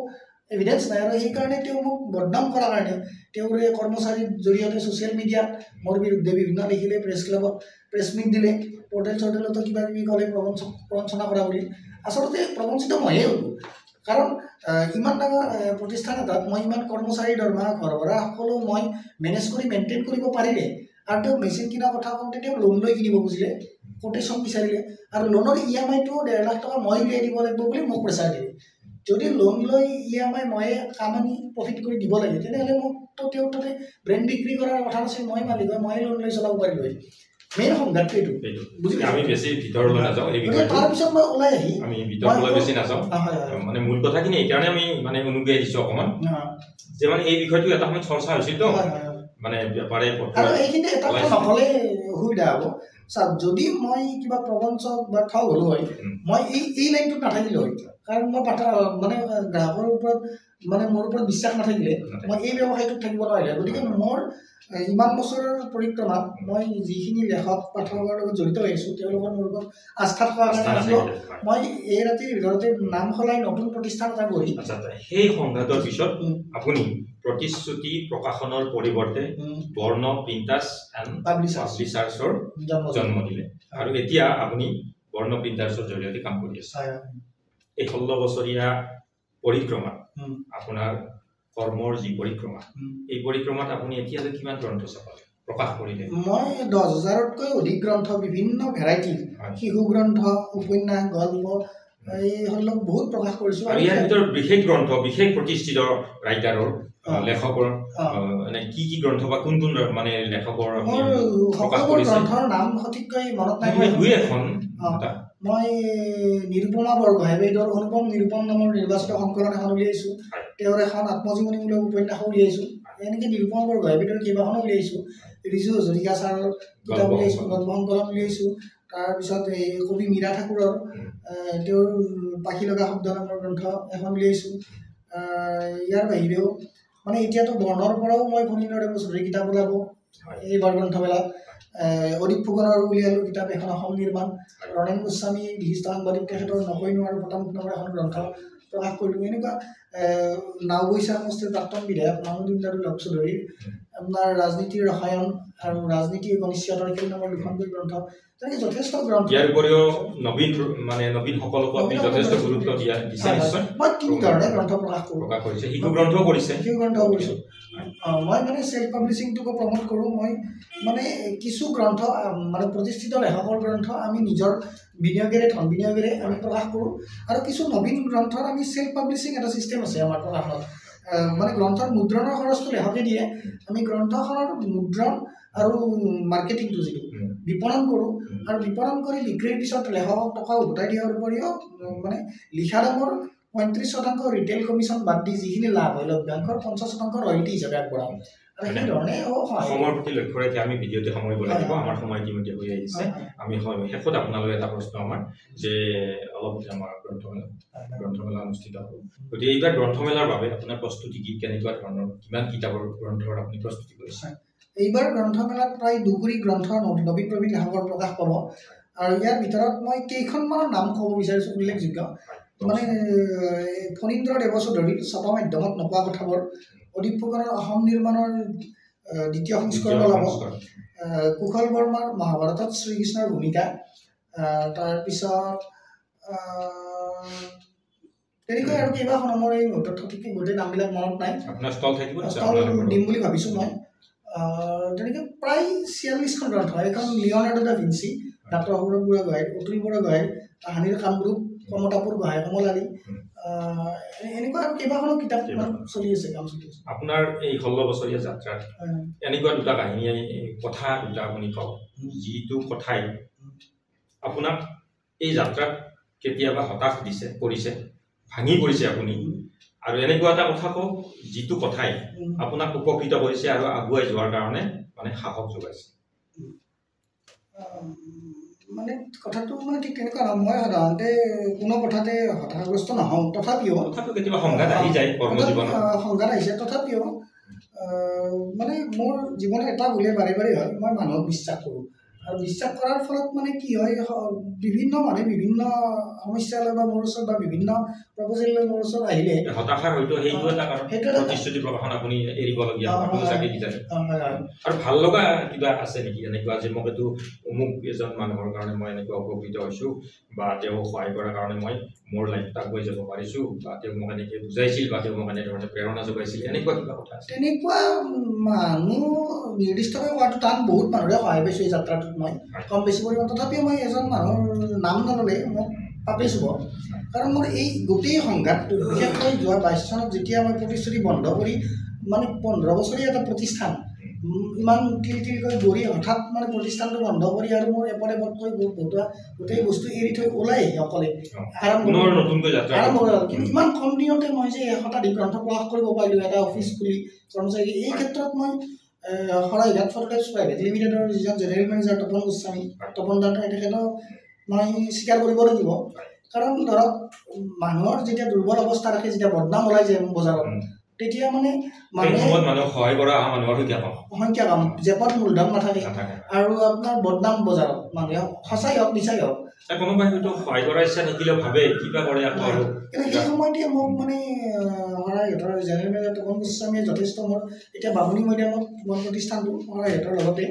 এভিডেঞ্চ নাই, আৰু সেইকাৰণে তেওঁ মোক বদনাম কৰাৰ কাৰণে তেওঁৰ এই কৰ্মচাৰীৰ জৰিয়তে ছ'চিয়েল মিডিয়াত মোৰ বিৰুদ্ধে বিভিন্ন লিখিলে, প্ৰেছ ক্লাবত প্ৰেছ মিট দিলে, পৰ্টেলতো কিবা কিবি ক'লে, প্ৰবঞ্চনা কৰা বুলি। আচলতে প্ৰবঞ্চিত ময়ে হ'লোঁ, কাৰণ ইমান ডাঙৰ প্ৰতিষ্ঠান এটাত মই ইমান কৰ্মচাৰীৰ দৰমহা, ঘৰ ভৰা সকলো মই মেনেজ কৰি মেইনটেইন কৰিব পাৰিলে, আৰু তেওঁ মেচিন কিনাৰ কথা কওঁতে তেওঁ লোন লৈ কিনিব খুজিলে, কোটেশ্যন বিচাৰিলে, আৰু লোনৰ EMI-টো 1.5 লাখ টকা মই উলিয়াই দিব লাগিব বুলি মোক প্ৰেছাৰ দিলে। যদি লোন লৈ EMI ময়ে কাম আনি প্ৰফিট কৰি দিব লাগে, তেনেহ'লে মোকতো তেওঁ তাতে ব্ৰেণ্ড বিক্ৰী কৰাৰ কথা নাছিল, মই মালিক হয়, ময়ে লোন লৈ চলাব পাৰিলোঁ হয়। মেইন সংঘাতটো এইটো, বুজিলে? আমি বেছি ভিতৰলৈ নাযাওঁ, এই বিষয়টো তাৰপিছত মই ওলাই আহি আমি ভিতৰলৈ বেছি নাযাওঁ, মানে মূল কথাখিনি এইকাৰণে আমি মানে অনুগ্ৰহ দিছোঁ অকণমান, যে মানে এই বিষয়টো এটা সময়ত চৰ্চা হৈছিল, মানে বেপাৰে আৰু এইখিনি এটা নক'লে অসুবিধা হ'ব। চাওক, যদি মই কিবা প্ৰবঞ্চক বা ঠগ হ'লো হয়, মই এই লাইনটোত নাথাকিলোঁ হয়, কাৰণ মই মানে গ্ৰাহকৰ ওপৰত মানে মোৰ ওপৰত বিশ্বাস নাথাকিলে মই এই ব্যৱসায়টোত থাকিব নোৱাৰিলোঁ। গতিকে মোৰ ইমান বছৰৰ পৰিক্ৰমাত মই যিখিনি লেখক পাঠকৰ লগত জড়িত হৈ আছোঁ, তেওঁলোকৰ মোৰ ওপৰত আস্থা থকাৰ কাৰণে মই এই ৰাতিৰ ভিতৰতে নাম সলাই নতুন প্ৰতিষ্ঠান এটা গঢ়ি। সেই সংঘাতৰ পিছত আপুনি প্ৰতিশ্ৰুতি প্ৰকাশনৰ পৰিৱৰ্তে বৰ্ণ প্ৰিণ্টাৰ্ছ এণ্ড পাব্লিচাৰ্ছৰ জন্ম দিলে, আৰু এতিয়া আপুনি বৰ্ণ প্ৰিণ্টাৰ্ছৰ জৰিয়তে কাম কৰি আছে। এই 16 বছৰীয়া পৰিক্ৰমা, আপোনাৰ কৰ্মৰ যি পৰিক্ৰমা, এই পৰিক্ৰমাত আপুনি এতিয়ালৈ কিমান গ্ৰন্থ ছাপালে, প্ৰকাশ কৰিলে? মই 10,000তকৈ অধিক গ্ৰন্থ, বিভিন্ন ভেৰাইটিৰ শিশু গ্ৰন্থ, উপন্যাস, গল্প, এই হলক বহুত প্ৰকাশ কৰিছোঁ। আৰু ইয়াৰ ভিতৰত বিশেষ গ্ৰন্থ, বিশেষ প্ৰতিষ্ঠিত ৰাইটাৰৰ, লেখকৰ মানে কি গ্ৰন্থ বা কোন মানে লেখকৰ প্ৰকাশ কৰিছে? গ্ৰন্থৰ নাম সঠিককৈ মনত নাই, দুই এখন। মই নিৰুপমা বৰগোহাঁইবাইদেউৰ অনুপম নিৰুপম নামৰ নিৰ্বাচিত সংকলন এখন উলিয়াইছোঁ, তেওঁৰ এখন আত্মজীৱনীমূলক উপন্যাসো উলিয়াইছোঁ, এনেকৈ নিৰুপমা বৰগোহাঁইবাইদেউৰ কেইবাখনো উলিয়াইছোঁ, ৰিজু হাজৰিকা ছাৰৰ কিতাপ উলিয়াইছোঁ, গল্প সংকলন উলিয়াইছোঁ। তাৰপিছত এই কবি মীৰা ঠাকুৰৰ তেওঁৰ পাখি লগা শব্দ নামৰ গ্ৰন্থ এখন উলিয়াইছোঁ। ইয়াৰ বাহিৰেও মানে এতিয়াতো বৰ্ণৰ পৰাও মই ফণীন্দ্ৰদেৱ চৌধুৰীৰ কিতাপ ওলাব এইবাৰ গ্ৰন্থমেলাত। অদীপ ফুকনৰ উলিয়ালোঁ কিতাপ এখন, অসম নিৰ্মাণ। ৰণেন গোস্বামী বিশিষ্ট সাংবাদিক, তেখেতৰ নকৈ নোৱাৰো পতামুখ নামৰ এখন গ্ৰন্থ প্ৰকাশ কৰিলোঁ। এনেকুৱা নাওবৈচা সমষ্টিৰ প্ৰাক্তন বিধায়ক মাহমুদুল হক চৌধুৰীৰ আপোনাৰ ৰাজনীতিৰ ৰসায়ন আৰু ৰাজনীতি অনিশ্চয়তাৰ খেল নামৰ দুখনকৈ গ্ৰন্থ, তেনেকৈ যথেষ্ট গ্ৰন্থ। ইয়াৰ উপৰিও নবীনসকলকো আপুনি যথেষ্ট গুৰুত্ব দিছে নিশ্চয়। মই তিনি ধৰণে গ্ৰন্থ প্ৰকাশ কৰিছে, শিশু গ্ৰন্থও কৰিছে। মই মানে চেল্ফ পাব্লিছিংটোকো প্ৰমোট কৰোঁ। মই মানে কিছু গ্ৰন্থ মানে প্ৰতিষ্ঠিত লেখকৰ গ্ৰন্থ আমি নিজৰ ধন বিনিয়োগেৰে আমি প্ৰকাশ কৰোঁ, আৰু কিছু নবীন গ্ৰন্থৰ আমি চেল্ফ পাব্লিছিং এটা ছিষ্টেম আছে আমাৰ প্ৰকাশনত। মানে গ্ৰন্থৰ মুদ্ৰণৰ খৰচটো লেখকে দিয়ে, আমি গ্ৰন্থখনৰ মুদ্ৰণ আৰু মাৰ্কেটিংটো যিটো বিপণন কৰোঁ, আৰু বিপণন কৰি বিক্ৰীৰ পিছত লেখকক টকা উভতাই দিয়াৰ উপৰিও মানে লিখা দামৰ 35% ৰিটেইল কমিশ্যন বাদ দি যিখিনি লাভ হয় লভ্যাংশৰ 50% ৰয়েলটি হিচাপে আগবঢ়াওঁ। আৰু সেইধৰণে সময়ৰ প্ৰতি লক্ষ্য ৰাখি আমি ভিডিঅ'টো সামৰিব লাগিব। আমাৰ সময় ইতিমধ্যে হৈ আহিছে। আমি শেষত আপোনালৈ এটা প্ৰশ্ন আমাৰ যে অলপ আমাৰ গ্ৰন্থমেলা অনুষ্ঠিত হ'ব, গতিকে এইবাৰ গ্ৰন্থমেলাৰ বাবে আপোনাৰ প্ৰস্তুতি কি, কেনেকুৱা ধৰণৰ, কিমান কিতাপৰ গ্ৰন্থৰ আপুনি প্ৰস্তুতি কৰিছে? এইবাৰ গ্ৰন্থমেলাত প্ৰায় 2 গ্ৰন্থ নবীন প্ৰবীণ লেখকৰ প্ৰকাশ পাব, আৰু ইয়াৰ ভিতৰত মই কেইখনমানৰ নাম ক'ব বিচাৰিছোঁ উল্লেখযোগ্য। মানে ফণীন্দ্ৰ দেৱ চৌধুৰীৰ ছপা মাধ্যমত নপোৱা কথাবোৰ, অদীপ ফুকনৰ অসম নিৰ্মাণৰ 2য় সংস্কৰণ ওলাব, কুশল বৰ্মাৰ মহাভাৰতত শ্ৰীকৃষ্ণৰ ভূমিকা, তাৰপিছত তেনেকৈ আৰু কেইবাখনো মোৰ এই মুহূৰ্তত সঠিক গোটেই নামবিলাক মনত নাই। ষ্টল দিম বুলি ভাবিছোঁ মই। তেনেকৈ প্ৰায় 46খন গ্ৰন্থ। এখন Leonardo da Vinci, doctor Saurav বুঢ়াগোহাঁইৰ, অতুল বুঢ়াগোহাঁইৰ তাহানিৰ কামৰূপ, কমতাপুৰ গোহাঁই কমলাৰী, এনেকুৱা আৰু কেইবাখনো কিতাপ চলি আছে, কাম চলি আছে। আপোনাৰ এই 16 বছৰীয়া যাত্ৰাত এনেকুৱা দুটা কাহিনী, কথা দুটা আপুনি কওক, যিটো কথাই আপোনাক এই যাত্ৰাত কেতিয়াবা হতাশ কৰিছে, ভাঙি পৰিছে আপুনি, আৰু এনেকুৱা এটা কথা কওক যিটো কথাই আপোনাক উপকৃত কৰিছে আৰু আগুৱাই যোৱাৰ কাৰণে মানে সাহস যোগাইছে। মানে কথাটো মানে ঠিক তেনেকুৱা নহয়। মই সাধাৰণতে কোনো কথাতে হতাশাগ্ৰস্ত নহওঁ, তথাপিও কেতিয়াবা সংঘাত আহি যায়, সংঘাত আহিছে, তথাপিও মানে মোৰ জীৱনত এটা বুলিয়ে বাৰে বাৰে হয়, মই মানুহক বিশ্বাস কৰোঁ, আৰু বিশ্বাস কৰাৰ ফলত মানে কি হয়, বিভিন্ন মানুহে বিভিন্ন সমস্যা লৈ বা মোৰ ওচৰত বা বিভিন্ন প্ৰপ'জেল লৈ মোৰ ওচৰত আহিলে হতাশাৰ হয়তো সেইটো এটা কাৰণ, প্ৰতিশ্ৰুতি প্ৰকাশন আপুনি এৰিবলগীয়া আৰু ভাল লগা কিবা আছে নেকি এনেকুৱা যে মোক এইটো অমুক এজন মানুহৰ কাৰণে মই এনেকুৱা উপকৃত হৈছোঁ, বা তেওঁ সহায় কৰাৰ কাৰণে মই মোৰ লাইফত আগুৱাই যাব পাৰিছোঁ, বা তেওঁ মোক এনেকৈ বুজাইছিল, বা তেওঁ মোক এনেধৰণে প্ৰেৰণা যোগাইছিল, এনেকুৱা কিবা কথা আছে? তেনেকুৱা মানুহ নিৰ্দিষ্টকৈ কোৱাটো টান। বহুত মানুহৰে সহায় পাইছোঁ এই যাত্ৰাটোত মই, কম বেছি পৰিমাণ। তথাপিও মই এজন মানুহৰ নাম নল'লে মোক পাপেই চুব, কাৰণ মোৰ এই গোটেই সংঘাতটো বিশেষকৈ যোৱা 22 চনত যেতিয়া মই প্ৰতিশ্ৰুতি বন্ধ কৰি মানে 15 বছৰীয়া এটা প্ৰতিষ্ঠান ইমান তিলকৈ গঢ়ি হঠাৎ মানে প্ৰতিষ্ঠানটো বন্ধ কৰি আৰু মোৰ এপদ এপদকৈ গোটেই বস্তু এৰি থৈ ওলাই অকলে আৰম্ভ কৰিলোঁ। কিন্তু ইমান কম দিনতে মই যে 100 গ্ৰন্থ প্ৰকাশ কৰিব পাৰিলোঁ, এটা অফিচ খুলি কৰ্মচাৰী, এই ক্ষেত্ৰত মই শৰাইঘাট ফটোটাইপছ প্ৰাইভেট লিমিটেডৰ যিজন জেনেৰেল মেনেজাৰ তপন গোস্বামী, তপন দাদাই তেখেতক মই স্বীকাৰ কৰিব লাগিব। কাৰণ ধৰক মানুহৰ যেতিয়া দুৰ্বল অৱস্থা ৰাখে, যেতিয়া বদনাম ওলাই যায় বজাৰত, তেতিয়া মানে মানুহক সহায় কৰা মানুহৰ সংখ্যা কম, জেপত মূলধন নাথাকে, আৰু আপোনাৰ বদনাম বজাৰত মানুহে সঁচাই হওক মিছাই হওক, কোনোবাই হয়তো সহায় কৰাৰ ইচ্ছা থাকিলেও ভাবে কিবা কৰে। কিন্তু সেই সময়তে মোক মানে শৰাইঘাটৰ জেনেৰেল মেনেজাৰ তপন গোস্বামীয়ে যথেষ্ট মোৰ এতিয়া বামুণী মৈদামত মোৰ প্ৰতিষ্ঠানটো শৰাইঘাটৰ লগতে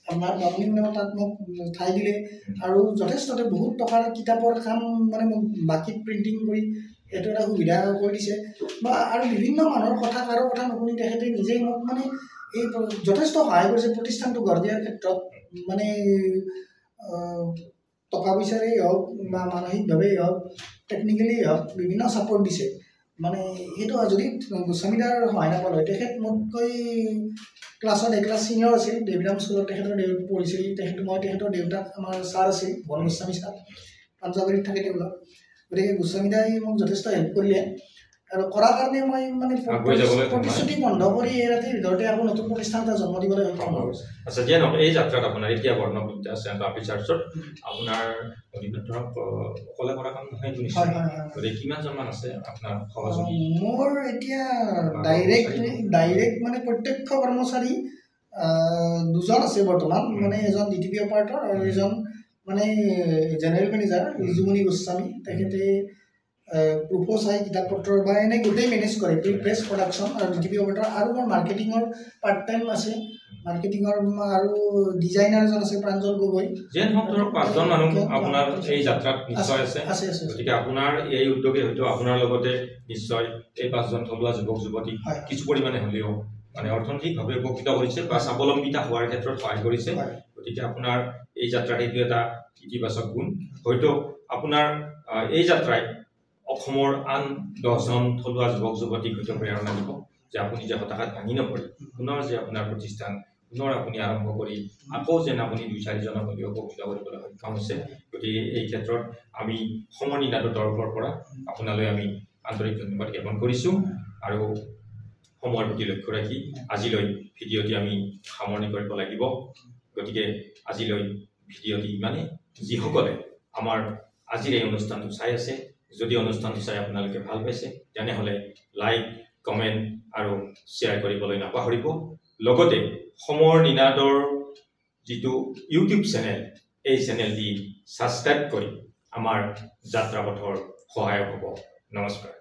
আপোনাৰ বামুণী মৈদামত তাত মোক ঠাই দিলে, আৰু যথেষ্ট বহুত টকাৰ কিতাপৰ কাম মানে মোক বাকীত প্ৰিণ্টিং কৰি এইটো এটা সুবিধা কৰি দিছে, বা আৰু বিভিন্ন মানুহৰ কথা, কাৰো কথা নুশুনি তেখেতে নিজেই মোক মানে এই যথেষ্ট সহায় কৰিছে প্ৰতিষ্ঠানটো গঢ় দিয়াৰ ক্ষেত্ৰত। মানে টকা পইচাৰেই হওক বা মানসিকভাৱেই হওক, টেকনিকেলি হওক, বিভিন্ন ছাপোৰ্ট দিছে। মানে সেইটো যদি গোস্বামীদাৰ সহায় নাপালোঁ হয়, তেখেত মোতকৈ ক্লাছত এক্লাছ ছিনিয়ৰ আছিল, দেৱীৰাম স্কুলত তেখেতৰ পঢ়িছিল, মই তেখেতৰ দেউতাক আমাৰ ছাৰ আছিল, বন গোস্বামী ছাৰ, পাঞ্জাৱাৰীত থাকে তেওঁলোক। গতিকে গোস্বামীদাই মোক যথেষ্ট হেল্প কৰিলে, আৰু কৰাৰ কাৰণে মই মানে প্ৰতিশ্ৰুতি বন্ধ কৰি এই ৰাতিৰ ভিতৰতে আকৌ নতুন প্ৰতিষ্ঠান এটা জন্ম দিবলৈ সক্ষম হৈছোঁ। আচ্ছা, যিয়ে নহওক এই যাত্ৰাত আপোনাৰ এতিয়া বৰ্ণবিদ্যা চেণ্টাৰ অফিচাৰ্ছত আপোনাৰ ধৰক অকলে কৰা কাম নহয়, গতিকে কিমানজনমান আছে আপোনাৰ সহযোগী? মোৰ এতিয়া ডাইৰেক্ট মানে প্ৰত্যক্ষ কৰ্মচাৰী 2জন আছে বৰ্তমান, মানে এজন DTP অপাৰেটৰ আৰু এজন মানে জেনেৰেল মেনেজাৰ ৰিজুমণি গোস্বামী, তেখেতে প্ৰুফো চাই কিতাপ পত্ৰ বা এনে গোটেই মেনেজ কৰে প্ৰেছ প্ৰডাকশ্যন আৰু ডিটিপি অপাৰেটৰ আৰু মোৰ মাৰ্কেটিঙৰ পাৰ্ট টাইম আছে মাৰ্কেটিঙৰ আৰু ডিজাইনাৰ এজন আছে প্ৰাঞ্জল গগৈ যেন ধৰক 5জন মানুহ আপোনাৰ এই যাত্ৰাত নিশ্চয় আছে গতিকে আপোনাৰ এই উদ্যোগে হয়তো আপোনাৰ লগতে নিশ্চয় এই 5জন থলুৱা যুৱক যুৱতী কিছু পৰিমাণে হ'লেও মানে অৰ্থনৈতিকভাৱে উপকৃত কৰিছে বা স্বাৱলম্বিতা হোৱাৰ ক্ষেত্ৰত সহায় কৰিছে গতিকে আপোনাৰ এই যাত্ৰাত এইটো এটা ইতিবাচক গুণ হয়তো আপোনাৰ এই যাত্ৰাই অসমৰ আন 10জন থলুৱা যুৱক যুৱতীক হয়তো প্ৰেৰণা দিব যে আপুনি যে হতাশাত ভাঙি নপৰে পুনৰ যে আপোনাৰ প্ৰতিষ্ঠান পুনৰ আপুনি আৰম্ভ কৰি আকৌ যেন আপুনি 2-4জনক উপকৃত কৰিবলৈ সক্ষম হৈছে গতিকে এই ক্ষেত্ৰত আমি সমৰ নিনাদৰ তৰফৰ পৰা আপোনালৈ আমি আন্তৰিক ধন্যবাদ জ্ঞাপন কৰিছোঁ আৰু সময়ৰ প্ৰতি লক্ষ্য ৰাখি আজিলৈ ভিডিঅ'টি আমি সামৰণি কৰিব লাগিব গতিকে আজিলৈ ভিডিঅ'টি ইমানে যিসকলে আমাৰ আজিৰ এই অনুষ্ঠানটো চাই আছে যদি অনুষ্ঠানটো চাই আপোনালোকে ভাল পাইছে তেনেহ'লে লাইক কমেণ্ট আৰু শ্বেয়াৰ কৰিবলৈ নাপাহৰিব লগতে সমৰ নিনাদৰ যিটো ইউটিউব চেনেল এই চেনেলটি ছাবস্ক্ৰাইব কৰি আমাৰ যাত্ৰাপথৰ সহায়ক হ'ব নমস্কাৰ